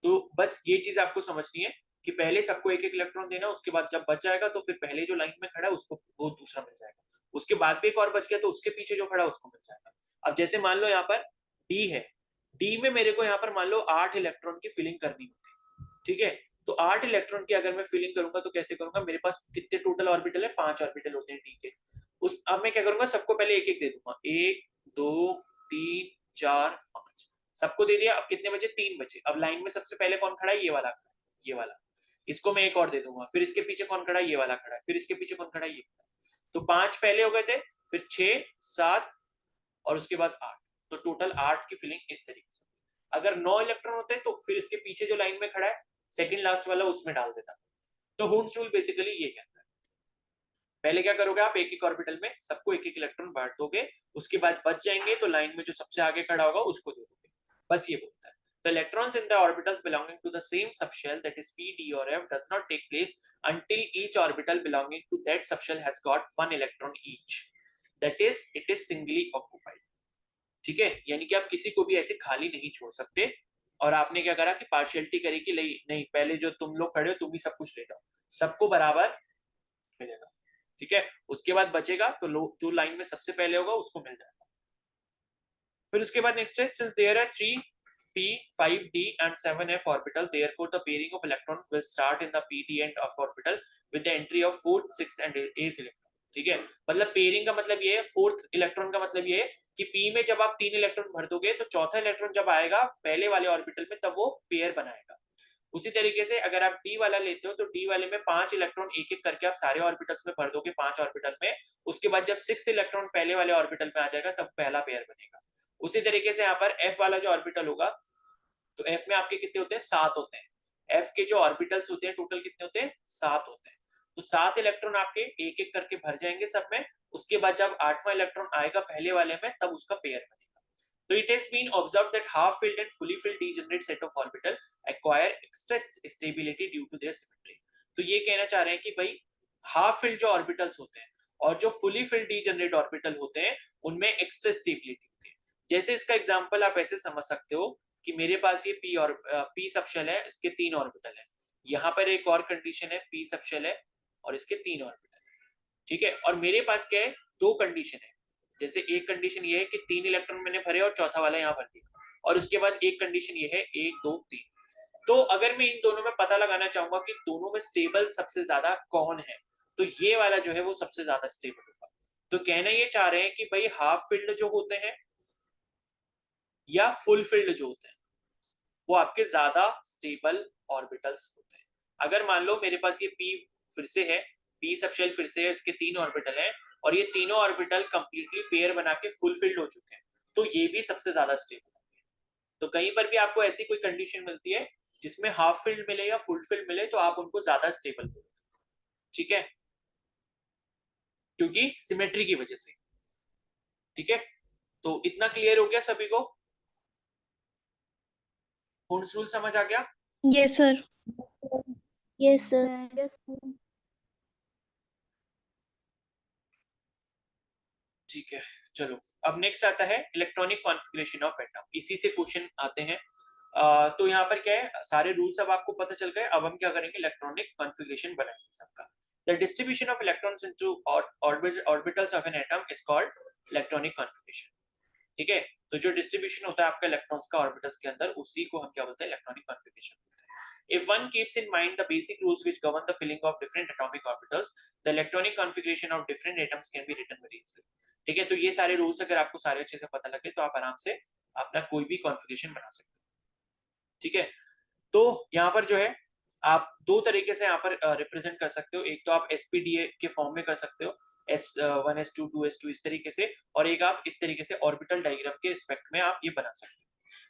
तो बस ये चीज आपको समझनी है कि पहले सबको एक एक इलेक्ट्रॉन देना, उसके बाद जब बच जाएगा तो फिर पहले जो लाइन में खड़ा है उसको वो दूसरा मिल जाएगा, उसके बाद भी एक और बच गया तो उसके पीछे जो खड़ा है उसको मिल जाएगा। अब जैसे मान लो यहाँ पर डी है, डी में मेरे को यहाँ पर मान लो 8 इलेक्ट्रॉन की फिलिंग करनी होती है। ठीक है, तो 8 इलेक्ट्रॉन की अगर मैं फिलिंग करूंगा तो कैसे करूंगा? मेरे पास कितने टोटल ऑर्बिटल है? 5 ऑर्बिटल होते हैं डी के। उस अब मैं क्या करूंगा? सबको पहले एक एक दे दूंगा, 1 2 3 4 5, सबको दे दिया। अब कितने बचे? 3 बचे। अब लाइन में सबसे पहले कौन खड़ा है? ये वाला, ये वाला। इसको मैं एक और दे दूंगा, फिर इसके पीछे कौन खड़ा है? ये वाला खड़ा है, फिर इसके पीछे कौन खड़ा है? ये। तो 5 पहले हो गए थे, फिर 6 7 और उसके बाद 8। तो टोटल 8 की फिलिंग इस तरीके से। अगर 9 इलेक्ट्रॉन होते हैं तो फिर इसके पीछे जो लाइन में खड़ा है सेकंड लास्ट वाला उसमें डाल देता। तो हुन्स रूल बेसिकली ये कहता है पहले क्या करोगे? आप एक एक ऑर्बिटल में सबको एक एक इलेक्ट्रॉन बांट दोगे, उसके बाद बच जाएंगे तो लाइन में जो सबसे आगे खड़ा होगा उसको दे दोगे। बस ये बोलता है। The electrons in the orbitals belonging to the same subshell, that is p, d or f, does not take place until each orbital belonging to that subshell has got 1 electron each. That is, it is singly occupied. ठीक है, यानी कि आप किसी को भी ऐसे खाली नहीं छोड़ सकते। और आपने क्या करा कि पार्शियलिटी करी कि नहीं पहले जो तुम लोग खड़े हो तुम ही सब कुछ ले जाओ, सबको बराबर मिलेगा, ठीक है। उसके बाद बचेगा तो जो लाइन में सबसे पहले होगा उसको मिल जाएगा। फिर उसके बाद नेक्स्ट है, since there are 3p 5d and 7f orbital, therefore the pairing of electron will start in the pd end of orbital with the entry of 4th 6th and 8th electron, ठीक है। मतलब pairing का मतलब ये है, 4th electron का मतलब ये है कि p में जब आप 3 इलेक्ट्रॉन भर दोगे तो चौथा इलेक्ट्रॉन जब आएगा पहले वाले ऑर्बिटल में तब वो पेयर बनाएगा। उसी तरीके से अगर आप d वाला लेते हो तो d वाले में 5 इलेक्ट्रॉन एक एक करके आप सारे ऑर्बिटल्स में भर दोगे 5 ऑर्बिटल में, उसके बाद जब 6th इलेक्ट्रॉन पहले वाले ऑर्बिटल में आ जाएगा तब पहला पेयर बनेगा। उसी तरीके से यहाँ पर f वाला जो ऑर्बिटल होगा तो f में आपके कितने होते हैं, 7 होते हैं। f के जो ऑर्बिटल्स होते हैं टोटल कितने होते हैं, 7 होते हैं। तो 7 इलेक्ट्रॉन आपके एक एक करके भर जाएंगे सब में, उसके बाद जब 8वां इलेक्ट्रॉन आएगा पहले वाले में तब उसका पेयर बनेगा। तो it has been observed that half filled and fully filled degenerate set of orbital acquire extra stability due to their symmetry। तो ये कहना चाह रहे हैं कि भाई हाफ फिल्ड जो ऑर्बिटल्स होते हैं और जो फुली फिल्ड डीजनरेट ऑर्बिटल होते हैं उनमें एक्स्ट्रा स्टेबिलिटी होती है। जैसे इसका एग्जांपल आप ऐसे समझ सकते हो कि मेरे पास ये p और p सबशेल है, इसके 3 ऑर्बिटल है, यहाँ पर एक और कंडीशन है p सबशेल है और इसके 3 ऑर्बिटल है, ठीक है। और मेरे पास क्या है, 2 कंडीशन है। जैसे एक कंडीशन ये है कि 3 इलेक्ट्रॉन मैंने भरे और चौथा वाला यहाँ भर दिया, और उसके बाद एक कंडीशन ये है 1 2 3। तो अगर मैं इन दोनों में पता लगाना चाहूंगा कि दोनों में स्टेबल सबसे ज्यादा कौन है, तो ये वाला जो है वो सबसे ज्यादा स्टेबल होगा। तो कहना ये चाह रहे हैं कि भाई हाफ फील्ड जो होते हैं या फुल फील्ड जो होते हैं वो आपके ज्यादा स्टेबल ऑर्बिटल्स होते हैं। अगर मान लो मेरे पास ये p फिर से है, p सबशेल फिर से है, इसके 3 ऑर्बिटल हैं और ये तीनों ऑर्बिटल कंप्लीटली पेयर बना के फुल फील्ड हो चुके हैं, तो ये भी सबसे ज्यादा स्टेबल होंगे। तो कहीं पर भी आपको ऐसी कोई कंडीशन मिलती है जिसमें हाफ फील्ड मिले या फुल फील्ड मिले तो आप उनको ज्यादा स्टेबल बोलोगे, ठीक है, क्योंकि सिमेट्री की वजह से, ठीक है। तो इतना क्लियर हो गया सभी को, हुंस रूल समझ आ गया? Yes, sir. Yes, sir. Yes. ठीक है, चलो अब नेक्स्ट आता है इलेक्ट्रॉनिक कॉन्फ़िगरेशन ऑफ एटम। इसी से क्वेश्चन आते हैं। तो यहाँ पर क्या है, सारे रूल्स अब आपको पता चल गए। अब हम क्या करेंगे, इलेक्ट्रॉनिक कॉन्फ़िगरेशन बनाएंगे सबका। The distribution of electrons into orbitals of an atom is called electronic configuration, ठीक है। तो जो डिस्ट्रीब्यूशन होता है आपका इलेक्ट्रॉन्स का ऑर्बिटल्स के अंदर, उसी को हम क्या बोलते हैं, electronic configuration. If one keeps in mind the basic rules which govern the filling of different atomic orbitals, the electronic configuration of different atoms can be written very easily, ठीक है। तो ये सारे रूल्स अगर आपको सारे अच्छे से पता लगे तो आप आराम से अपना कोई भी कॉन्फ़िगरेशन बना सकते हो, ठीक है। तो यहाँ पर जो है आप दो तरीके से यहाँ पर रिप्रेजेंट कर सकते हो। एक तो आप एसपीडीए के फॉर्म में कर सकते हो, S1 S2 2S2 इस तरीके से, और एक आप इस तरीके से ऑर्बिटल डायग्राम के रिस्पेक्ट में आप ये बना सकते हो।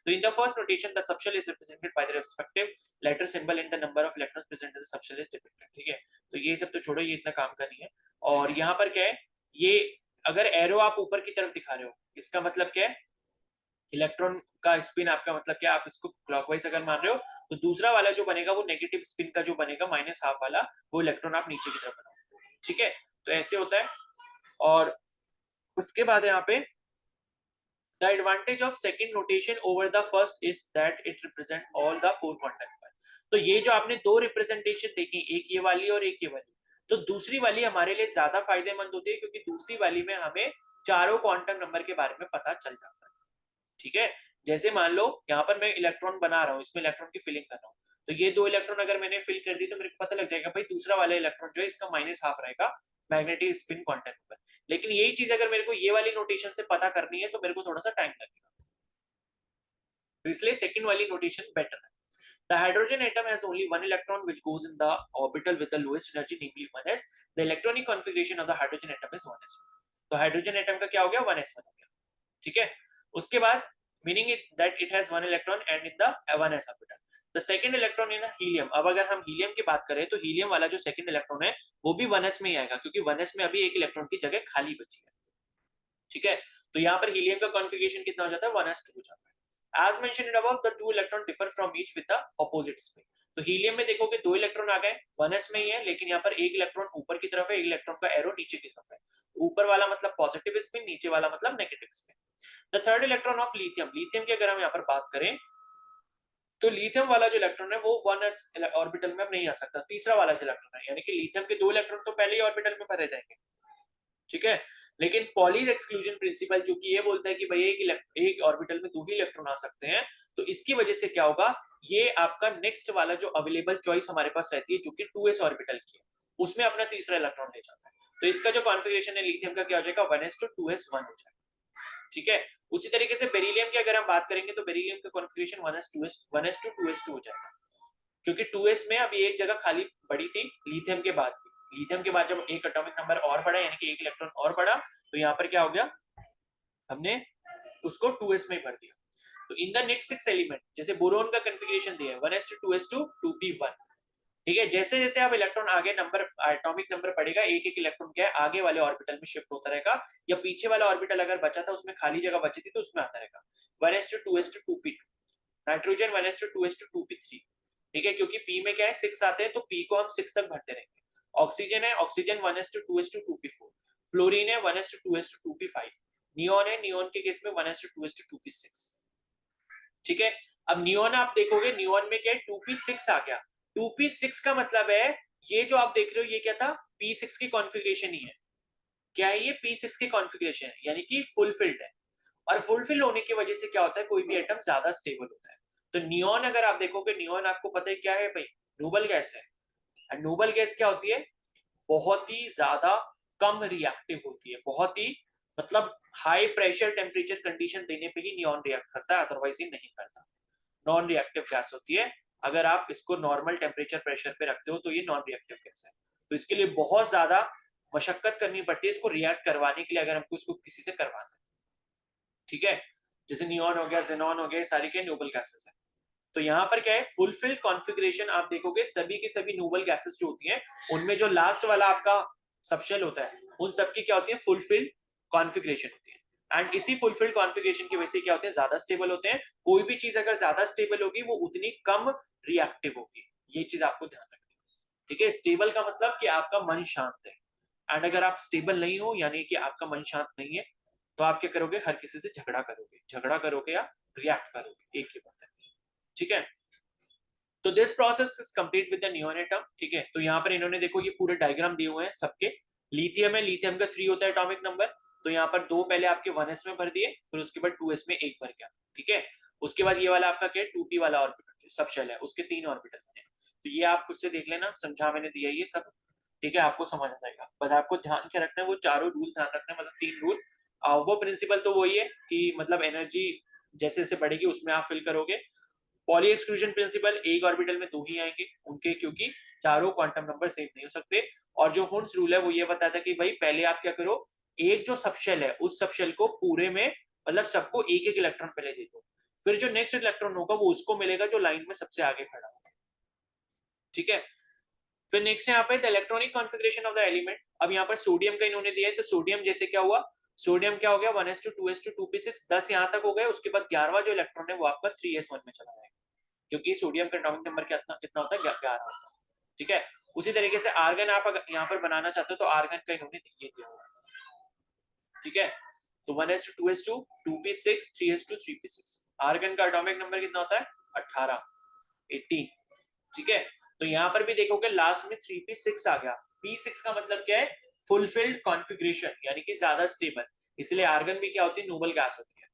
So in the first notation, the subshell is represented by the respective letter symbol and the number of electrons present in the subshell is depicted, ठीक है। तो ये सब तो छोड़ो, ये इतना काम का नहीं है। और यहाँ पर क्या है, ये अगर एरो आप ऊपर की तरफ दिखा रहे हो, इसका मतलब क्या है, इलेक्ट्रॉन का स्पिन आपका मतलब क्या, आप इसको क्लॉकवाइज अगर मान रहे हो तो दूसरा वाला जो बनेगा वो नेगेटिव स्पिन का जो बनेगा -12 वाला, वो इलेक्ट्रॉन आप नीचे की तरफ बनाओ, ठीक है। तो ऐसे होता है। और उसके बाद यहाँ पे the advantage of second notation over the first is that it represent all the 4 quantum number। तो ये जो आपने दो रिप्रेजेंटेशन देखी, एक ये वाली और एक ये वाली, तो दूसरी वाली हमारे लिए ज्यादा फायदेमंद होती है क्योंकि दूसरी वाली में हमें चारों क्वांटम नंबर के बारे में पता चल जाता है, ठीक है। जैसे मान लो यहाँ पर मैं इलेक्ट्रॉन बना रहा हूँ, इसमें इलेक्ट्रॉन की फिलिंग कर रहा हूँ, तो ये 2 इलेक्ट्रॉन अगर मैंने फिल कर दी तो मेरे को पता लग जाएगा भाई दूसरा वाला इलेक्ट्रॉन जो है इसका -12 रहेगा मैग्नेटिक स्पिन क्वांटम नंबर। लेकिन यही चीज अगर मेरे को ये वाली नोटेशन से पता करनी है तो मेरे को थोड़ा सा टाइम लगेगा, तो इसलिए सेकंड वाली नोटेशन बेटर है। The hydrogen atom has only one electron which goes in the orbital with the lowest energy, namely 1s. The electronic configuration of the hydrogen atom is 1s1। तो hydrogen atom का क्या हो गया, 1s1 हो गया, ठीक है। उसके बाद meaning it that it has one electron and in the 1s orbital। The second electron in helium, अब अगर हम हीलियम की बात करें तो हीलियम वाला जो सेकंड इलेक्ट्रॉन है वो भी 1s में ही आएगा क्योंकि 1s में अभी एक इलेक्ट्रॉन की जगह खाली बची है, ठीक है। तो यहाँ पर हीलियम का कॉन्फ़िगरेशन कितना हो जाता है, 1s2 हो जाता है। As mentioned above, the two electron differ from each with the opposite spin। तो हीलियम में देखोगे 2 इलेक्ट्रॉन आ गए, 1s में ही है, लेकिन यहाँ पर एक इलेक्ट्रॉन ऊपर की तरफ है, एक इलेक्ट्रॉन का एरो नीचे की तरफ है। ऊपर वाला मतलब पॉजिटिव स्पिन, नीचे वाला मतलब negative spin. The third electron of lithium, lithium की अगर हम यहाँ पर बात करें तो लिथियम वाला जो इलेक्ट्रॉन है वो 1s ऑर्बिटल में अब नहीं आ सकता, तीसरा वाला जो इलेक्ट्रॉन है, यानी कि लिथियम के 2 इलेक्ट्रॉन तो पहले ही ऑर्बिटल में भरे जाएंगे, ठीक है। लेकिन पॉलीज एक्सक्लूजन प्रिंसिपल जो कि ये बोलता है कि भाई एक ऑर्बिटल में 2 ही इलेक्ट्रॉन आ सकते हैं, तो इसकी वजह से क्या होगा, ये आपका नेक्स्ट वाला जो अवेलेबल चॉइस हमारे पास रहती है जो कि 2s ऑर्बिटल की है, उसमें अपना तीसरा इलेक्ट्रॉन ले जाता है। तो इसका जो कॉन्फ़िगरेशन है लिथियम का क्या हो जाएगा, 1s2 2s1 हो जाएगा, ठीक है। उसी तरीके से बेरिलियम की अगर हम बात करेंगे तो बेरिलियम का कॉन्फ़िगरेशन 1s2 2s2 हो जाएगा, क्योंकि 2s में अभी एक जगह खाली पड़ी थी लिथियम के बाद भी। लिथियम के बाद जब एक एटॉमिक नंबर और बढ़ा, यानी कि एक इलेक्ट्रॉन और बढ़ा, तो यहाँ पर क्या हो गया, हमने उसको 2s में ही भर दिया। तो इन द नेक्स्ट 6 एलिमेंट, जैसे बोरोन का कॉन्फ़िगरेशन दिया है 1s2 2p1, ठीक है। जैसे जैसे आप इलेक्ट्रॉन आगे नंबर एटॉमिक नंबर पड़ेगा, एक एक इलेक्ट्रॉन क्या है आगे वाले ऑर्बिटल में शिफ्ट होता रहेगा, या पीछे वाला ऑर्बिटल अगर बचा था उसमें खाली जगह बची थी तो उसमें आता रहेगा 1s2 नाइट्रोजन 1s2 ठीक है, क्योंकि पी में क्या है 6 आते हैं, तो पी को हम 6 तक भरते रहेंगे। ऑक्सीजन है, ऑक्सीजन 1s2 फ्लोरीन है 1s2 नियोन है, नियोन के केस में 1s2 ठीक है। अब नियोन आप देखोगे, नियोन में क्या है 2p6 आ गया। 2p6 का मतलब है ये जो आप देख रहे हो ये क्या था, p6 की कॉन्फ़िगरेशन ही है। क्या है ये, p6 की कॉन्फ़िगरेशन है, यानी कि फुलफिल्ड है। और फुलफिल होने की वजह से क्या होता है, कोई भी एटम ज्यादा स्टेबल होता है। तो नियोन अगर आप देखोगे, नियोन आपको पता है क्या है भाई, नोबल गैस है। और नोबल गैस क्या होती है, बहुत ही ज्यादा कम रिएक्टिव होती है, बहुत ही मतलब हाई प्रेशर टेम्परेचर कंडीशन देने पे ही नियोन रिएक्ट करता है, अदरवाइज ये नहीं करता। नॉन रिएक्टिव गैस होती है, अगर आप इसको नॉर्मल टेम्परेचर प्रेशर पे रखते हो तो ये नॉन रिएक्टिव गैस है। तो इसके लिए बहुत ज्यादा मशक्कत करनी पड़ती है इसको रिएक्ट करवाने के लिए, अगर हमको इसको किसी से करवाना है, ठीक है। जैसे नियॉन हो गया, जेनॉन हो गया, सारी के नोबल गैसेस है। तो यहाँ पर क्या है, फुलफिल्ड कॉन्फ़िगरेशन आप देखोगे सभी की सभी नोबल गैसेस जो होती हैं, उनमें जो लास्ट वाला आपका सबशेल होता है, उन सबकी क्या होती है, फुलफिल्ड कॉन्फ़िगरेशन होती है। एंड इसी फुलफिल्ड कॉन्फ़िगरेशन की वजह से क्या होते हैं, ज्यादा स्टेबल होते हैं। कोई भी चीज अगर ज्यादा स्टेबल होगी वो उतनी कम रिएक्टिव होगी, ये चीज आपको ध्यान रखनी है, ठीक है। स्टेबल का मतलब कि आपका मन शांत है, एंड अगर आप स्टेबल नहीं हो यानी कि आपका मन शांत नहीं है, तो आप क्या करोगे, हर किसी से झगड़ा करोगे या रिएक्ट करोगे, एक ही बात है, ठीक है। तो this process is complete with the neon atom, ठीक है। तो यहाँ पर इन्होंने देखो ये पूरे डायग्राम दिए हुए हैं सबके। लिथियम है, लिथियम का 3 होता है एटॉमिक नंबर, तो यहाँ पर 2 पहले आपके 1s में भर दिए, फिर उसके बाद 2s में 1 भर गया, ठीक है। उसके बाद ये वाला आपका क्या है, 2p वाला ऑर्बिटल सब शेल है, उसके 3 ऑर्बिटल हैं। तो ये आप खुद से देख लेना, समझा मैंने दिया ये सब, ठीक है, आपको समझ आ जाएगा। बस आपको ध्यान क्या रखना है, वो चारों रूल ध्यान रखना है, मतलब 3 रूल। वो प्रिंसिपल तो वही है कि मतलब एनर्जी जैसे जैसे बढ़ेगी उसमें आप फिल करोगे। पॉली एक्सक्लूजन प्रिंसिपल, एक ऑर्बिटल में 2 ही आएंगे उनके, क्योंकि चारों क्वांटम नंबर सेम नहीं हो सकते। और जो हुंस रूल है वो ये बताता है कि भाई पहले आप क्या करो, एक जो सबशेल है उस सबशेल को पूरे में मतलब सबको एक एक इलेक्ट्रॉन पहले दे दो, फिर जो नेक्स्ट इलेक्ट्रॉन होगा वो उसको मिलेगा जो लाइन में सबसे आगे खड़ा होगा, ठीक है। फिर नेक्स्ट यहाँ पे the electronic configuration of the element. अब यहाँ पर सोडियम का इन्होंने दिया है, तो सोडियम जैसे क्या हुआ, सोडियम क्या हो गया 1s2 10 यहाँ तक हो गए, उसके बाद 11वां जो इलेक्ट्रॉन है वो आपका 3s1 में चला जाएगा, क्योंकि सोडियम का एटॉमिक नंबर कितना कितना होता है, 11 होता है, ठीक है। उसी तरीके से आर्गन आप अगर यहाँ पर बनाना चाहते हो तो आर्गन का इन्होंने ये दिया हुआ है, ठीक है। तो 1s2 2p6 3s2 आर्गन का एटॉमिक नंबर कितना होता है, 18 ठीक है। तो यहाँ पर भी देखोगे लास्ट में 3p6 आ गया। p6 का मतलब क्या है, फुलफिल्ड कॉन्फ़िगरेशन, यानी कि ज्यादा स्टेबल, इसलिए आर्गन भी क्या होती है, नोबल गैस होती है,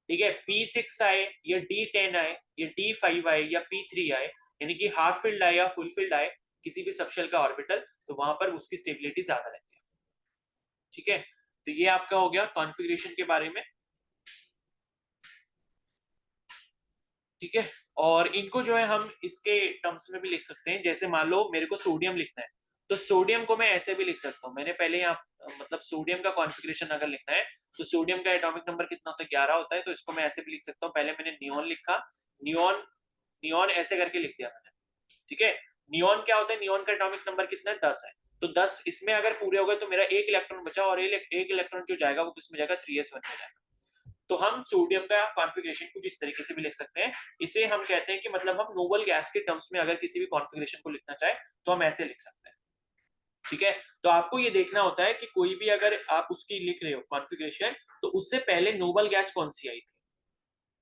ठीक है। p6 आए या d10 आए या d5 आए या p3 आए, यानी कि हाफ फिल्ड आए या फुल फिल्ड आए किसी भी सबशेल का ऑर्बिटल, तो वहां पर उसकी स्टेबिलिटी ज्यादा रहती है, ठीक है। तो ये आपका हो गया कॉन्फ़िगरेशन के बारे में, ठीक है। और इनको जो है हम इसके टर्म्स में भी लिख सकते हैं, जैसे मान लो मेरे को सोडियम लिखना है, तो सोडियम को मैं ऐसे भी लिख सकता हूँ। मैंने पहले यहाँ मतलब सोडियम का कॉन्फ़िगरेशन अगर लिखना है तो सोडियम का एटॉमिक नंबर कितना होता है, 11 होता है, तो इसको मैं ऐसे भी लिख सकता हूँ। पहले मैंने नियॉन लिखा, नियॉन नियॉन ऐसे करके लिख दिया मैंने, ठीक है। नियॉन क्या होता है, नियॉन का एटॉमिक नंबर कितना है, 10 है, तो 10 इसमें अगर पूरे हो गए तो मेरा एक इलेक्ट्रॉन बचा, और एक इलेक्ट्रॉन जो जाएगा वो किसमें जाएगा, 3s1 में जाएगा। तो हम सोडियम का कॉन्फ़िगरेशन कुछ इस तरीके से भी लिख सकते हैं। इसे हम कहते हैं कि मतलब हम नोबल गैस के टर्म्स में अगर किसी भी कॉन्फ़िगरेशन को लिखना चाहे तो हम ऐसे लिख सकते हैं, ठीक है। तो आपको ये देखना होता है कि कोई भी अगर आप उसकी लिख रहे हो कॉन्फ़िगरेशन, तो उससे पहले नोबल गैस कौन सी आई थी।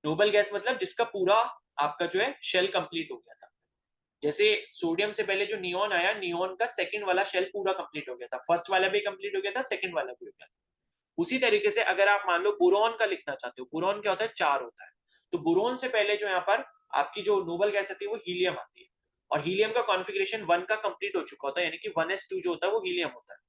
नोबल गैस मतलब जिसका पूरा आपका जो है शेल कंप्लीट हो गया था। जैसे सोडियम से पहले जो नियोन आया, नियोन का सेकंड वाला शेल पूरा कंप्लीट हो गया था, फर्स्ट वाला भी कंप्लीट हो गया था, सेकंड वाला भी हो गया था। उसी तरीके से अगर आप मान लो बोरॉन का लिखना चाहते हो, बोरॉन क्या होता है, 4 होता है, तो बोरॉन से पहले जो यहाँ पर आपकी जो नोबल गैस आती है वो हीलियम आती है, और हीलियम का कॉन्फ़िगरेशन 1 का कंप्लीट हो चुका होता है, यानी कि 1s2 जो होता है वो हीलियम होता है।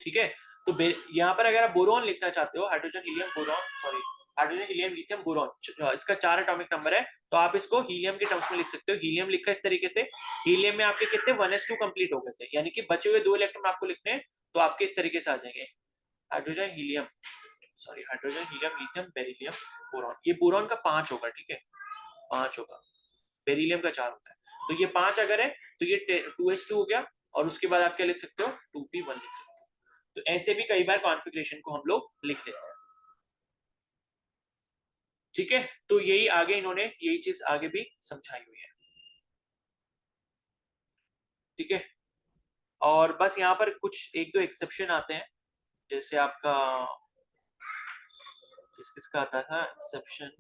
ठीक है, तो यहाँ पर अगर आप बोरॉन लिखना चाहते हो, hydrogen helium boron, sorry hydrogen helium lithium boron, इसका 4 एटॉमिक नंबर है, तो आप इसको हीलियम के टर्म्स में लिख सकते हो। हीलियम लिखा इस तरीके से, हीलियम में आपके कितने 1s2 कंप्लीट हो गए थे, यानी कि बचे हुए 2 इलेक्ट्रॉन आपको लिखने हैं, तो आपके इस तरीके से आ जाएंगे, hydrogen helium, sorry hydrogen helium lithium beryllium boron. ये बोरॉन का 5 होगा, ठीक है, 5 होगा, बेरिलियम का 4 होता है, तो ये 5 अगर है तो ये 2s2 हो गया, और उसके बाद आप क्या लिख सकते हो, 2p1 लिख सकते हो। तो ऐसे भी कई बार कॉन्फ़िगरेशन को हम लोग लिख लेते हैं। ठीक है, तो यही आगे इन्होंने यही चीज आगे भी समझाई हुई है। ठीक है, और बस यहाँ पर कुछ 1-2 एक्सेप्शन आते हैं, जैसे आपका किस किस का आता था एक्सेप्शन,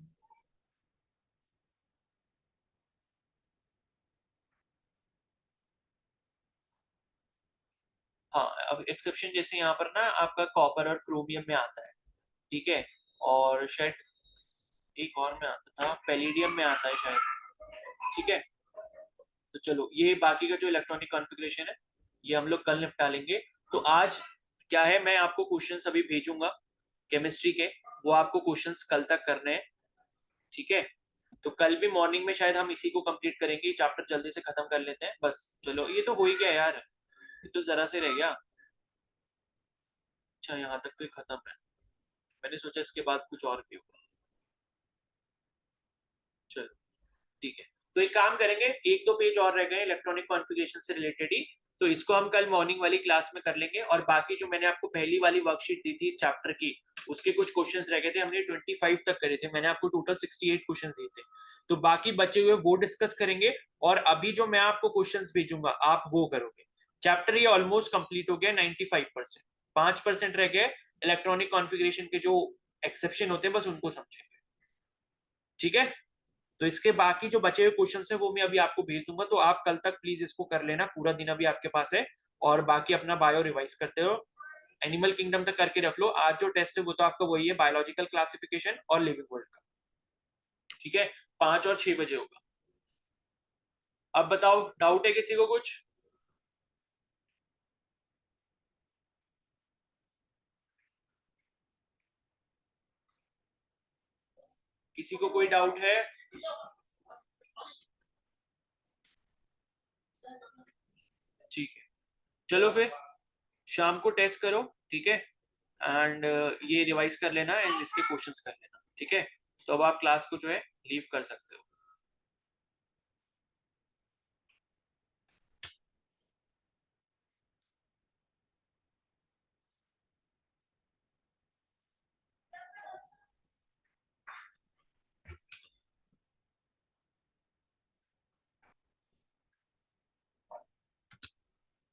हाँ अब एक्सेप्शन जैसे यहाँ पर ना आपका कॉपर और क्रोमियम में आता है, ठीक है, और शायद एक और में आता था, पैलिडियम में आता है शायद। ठीक है, तो चलो ये बाकी का जो इलेक्ट्रॉनिक कॉन्फ़िगरेशन है ये हम लोग कल निपटा लेंगे। तो आज क्या है, मैं आपको क्वेश्चंस अभी भेजूंगा केमिस्ट्री के, वो आपको क्वेश्चंस कल तक करने हैं। ठीक है, तो कल भी मॉर्निंग में शायद हम इसी को कंप्लीट करेंगे, चैप्टर जल्दी से खत्म कर लेते हैं बस। चलो ये तो हो ही गया यार, ये तो जरा से रह गया। अच्छा यहाँ तक तो ये खत्म है, मैंने सोचा इसके बाद कुछ और भी होगा। चलो ठीक है, तो एक काम करेंगे, 1-2 पेज और रह गए इलेक्ट्रॉनिक कॉन्फ़िगरेशन से रिलेटेड ही, तो इसको हम कल मॉर्निंग वाली क्लास में कर लेंगे। और बाकी जो मैंने आपको पहली वाली वर्कशीट दी थी चैप्टर की, उसके कुछ क्वेश्चंस रह गए थे, हमने 25 तक करे थे, मैंने आपको टोटल 68 क्वेश्चंस दिए थे, तो बाकी बचे हुए वो डिस्कस करेंगे। और अभी जो मैं आपको क्वेश्चंस भेजूंगा आप वो करोगे। चैप्टर ये ऑलमोस्ट कंप्लीट हो गया 95%, 5% रह गए इलेक्ट्रॉनिक कॉन्फ़िगरेशन के जो एक्सेप्शन होते हैं बस उनको समझेंगे। ठीक है, तो इसके बाकी जो बचे हुए क्वेश्चंस हैं वो मैं अभी आपको भेज दूंगा, तो आप कल तक प्लीज इसको कर लेना, पूरा दिन अभी आपके पास है, और बाकी अपना बायो रिवाइज करते हो, एनिमल किंगडम तक करके रख लो। आज जो टेस्ट है वो तो आपका वही है, बायोलॉजिकल क्लासिफिकेशन और लिविंग वर्ल्ड का। ठीक है, 5 और 6 बजे होगा। अब बताओ, डाउट है किसी को कुछ? किसी को कोई डाउट है? ठीक है, चलो फिर शाम को टेस्ट करो, ठीक है, एंड ये रिवाइज कर लेना एंड इसके क्वेश्चंस कर लेना। ठीक है, तो अब आप क्लास को जो है लीव कर सकते हो।